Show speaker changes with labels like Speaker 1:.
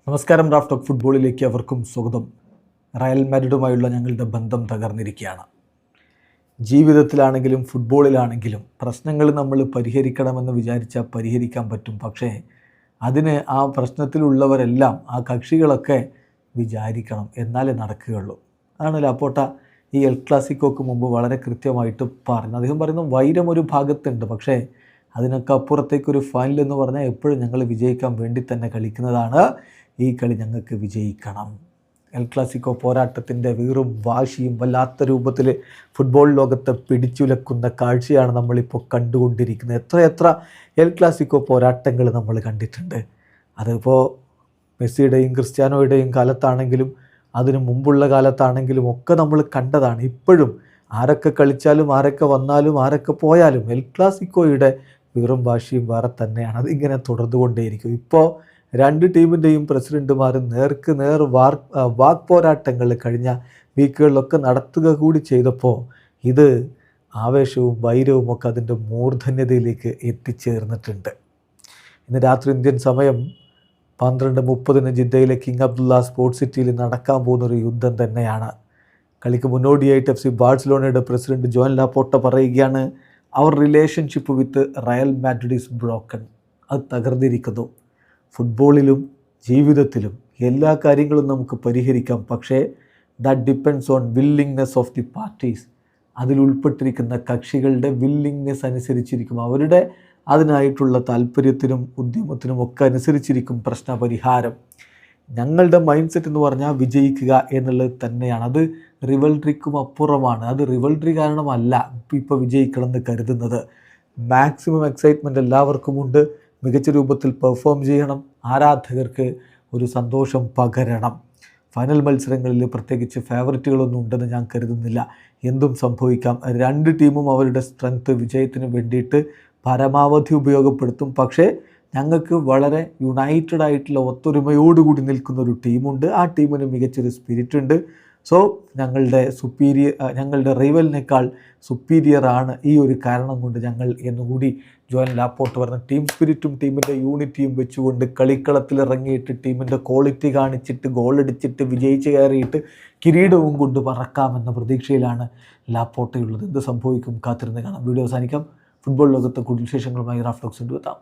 Speaker 1: നമസ്കാരം. Raf talk ഫുട്ബോളിലേക്ക് അവർക്കും സ്വാഗതം. റയൽ മാഡ്രിഡുമായുള്ള ഞങ്ങളുടെ ബന്ധം തകർന്നിരിക്കുകയാണ്. ജീവിതത്തിലാണെങ്കിലും ഫുട്ബോളിലാണെങ്കിലും പ്രശ്നങ്ങൾ നമ്മൾ പരിഹരിക്കണമെന്ന് വിചാരിച്ചാൽ പരിഹരിക്കാൻ പറ്റും. പക്ഷേ അതിന് ആ പ്രശ്നത്തിലുള്ളവരെല്ലാം, ആ കക്ഷികളൊക്കെ വിചാരിക്കണം, എന്നാലേ നടക്കുകയുള്ളൂ. അതാണ് ലാപ്പോട്ട ഈ എൽ ക്ലാസിക്കോക്ക് മുമ്പ് വളരെ കൃത്യമായിട്ട് പറഞ്ഞു. അദ്ദേഹം പറയുന്നു, വൈരം ഒരു ഭാഗത്തുണ്ട്, പക്ഷേ അതിനൊക്കെ അപ്പുറത്തേക്കൊരു ഫൈനൽ എന്ന് പറഞ്ഞാൽ എപ്പോഴും ഞങ്ങൾ വിജയിക്കാൻ വേണ്ടി തന്നെ കളിക്കുന്നതാണ്. ഈ കളി ഞങ്ങൾക്ക് വിജയിക്കണം. എൽ ക്ലാസിക്കോ പോരാട്ടത്തിൻ്റെ വീറും വാശിയും വല്ലാത്ത രൂപത്തിൽ ഫുട്ബോൾ ലോകത്തെ പിടിച്ചുലക്കുന്ന കാഴ്ചയാണ് നമ്മളിപ്പോൾ കണ്ടുകൊണ്ടിരിക്കുന്നത്. എത്ര എൽ ക്ലാസിക്കോ പോരാട്ടങ്ങൾ നമ്മൾ കണ്ടിട്ടുണ്ട്. അതിപ്പോൾ മെസ്സിയുടെയും ക്രിസ്ത്യാനോയുടെയും കാലത്താണെങ്കിലും അതിനു മുമ്പുള്ള കാലത്താണെങ്കിലും ഒക്കെ നമ്മൾ കണ്ടതാണ്. ഇപ്പോഴും ആരൊക്കെ കളിച്ചാലും ആരൊക്കെ വന്നാലും ആരൊക്കെ പോയാലും എൽ ക്ലാസിക്കോയുടെ വീറും വാശിയും വേറെ തന്നെയാണ്. അതിങ്ങനെ തുടർന്നുകൊണ്ടേയിരിക്കും. ഇപ്പോൾ രണ്ട് ടീമിൻ്റെയും പ്രസിഡൻറ്റുമാർ നേർക്ക് നേർ വാക്ക് പോരാട്ടങ്ങൾ കഴിഞ്ഞ വീക്കുകളിലൊക്കെ നടത്തുക കൂടി ചെയ്തപ്പോൾ ഇത് ആവേശവും വൈരവും ഒക്കെ അതിൻ്റെ മൂർധന്യതയിലേക്ക് എത്തിച്ചേർന്നിട്ടുണ്ട്. ഇന്ന് രാത്രി ഇന്ത്യൻ സമയം 12:30 ജിദ്ദയിലെ കിങ് അബ്ദുള്ള സ്പോർട്സ് സിറ്റിയിൽ നടക്കാൻ പോകുന്നൊരു യുദ്ധം തന്നെയാണ്. കളിക്ക് മുന്നോടിയായിട്ട് FC ബാഴ്സലോണയുടെ പ്രസിഡന്റ് ജോൻ ലാപ്പോട്ട പറയുകയാണ്, അവർ relationship with Real Madrid is broken. അത് തകർന്നിരിക്കുന്നു. ഫുട്ബോളിലും ജീവിതത്തിലും എല്ലാ കാര്യങ്ങളും നമുക്ക് പരിഹരിക്കാം, പക്ഷേ that depends on willingness of the parties. അതിലുൾപ്പെട്ടിരിക്കുന്ന കക്ഷികളുടെ വില്ലിങ്നെസ് അനുസരിച്ചിരിക്കും, അവരുടെ അതിനായിട്ടുള്ള താല്പര്യത്തിനും ഉദ്യമത്തിനും ഒക്കെ അനുസരിച്ചിരിക്കും പ്രശ്നപരിഹാരം. ഞങ്ങളുടെ മൈൻഡ് സെറ്റ് എന്ന് പറഞ്ഞാൽ വിജയിക്കുക എന്നുള്ളത് തന്നെയാണ്. അത് റിവൽട്രിക്കും അപ്പുറമാണ്. അത് റിവൽട്രി കാരണമല്ല ഇപ്പോൾ വിജയിക്കണം എന്ന് കരുതുന്നത്. മാക്സിമം എക്സൈറ്റ്മെൻറ്റ് എല്ലാവർക്കും ഉണ്ട്. മികച്ച രൂപത്തിൽ പെർഫോം ചെയ്യണം, ആരാധകർക്ക് ഒരു സന്തോഷം പകരണം. ഫൈനൽ മത്സരങ്ങളിൽ പ്രത്യേകിച്ച് ഫേവറിറ്റുകളൊന്നും ഉണ്ടെന്ന് ഞാൻ കരുതുന്നില്ല. എന്തും സംഭവിക്കാം. രണ്ട് ടീമും അവരുടെ സ്ട്രെങ്ത്ത് വിജയത്തിന് വേണ്ടിയിട്ട് പരമാവധി ഉപയോഗപ്പെടുത്തും. പക്ഷേ ഞങ്ങൾക്ക് വളരെ യുണൈറ്റഡ് ആയിട്ടുള്ള ഒത്തൊരുമയോടുകൂടി നിൽക്കുന്ന ഒരു ടീമുണ്ട്. ആ ടീമിന് മികച്ചൊരു സ്പിരിറ്റ് ഉണ്ട്. സോ ഞങ്ങളുടെ റൈവലിനേക്കാൾ സുപ്പീരിയർ ആണ് ഈ ഒരു കാരണം കൊണ്ട് ഞങ്ങൾ എന്നുകൂടി ജോൻ ലാപ്പോട്ട് പറഞ്ഞ ടീം സ്പിരിറ്റും ടീമിൻ്റെ യൂണിറ്റിയും വെച്ചുകൊണ്ട് കളിക്കളത്തിലിറങ്ങിയിട്ട് ടീമിൻ്റെ ക്വാളിറ്റി കാണിച്ചിട്ട് ഗോളടിച്ചിട്ട് വിജയിച്ച് കയറിയിട്ട് കിരീടവും കൊണ്ട് പറക്കാമെന്ന പ്രതീക്ഷയിലാണ് ലാപ്പോട്ടയുള്ളത്. എന്ത് സംഭവിക്കും കാത്തിരുന്ന് കാണാം. വീഡിയോ അവസാനിക്കാം. ഫുട്ബോൾ ലോകത്തെ കൂടുതൽ വിശേഷങ്ങളുമായി റാഫ് ടോക്സ് എത്താം.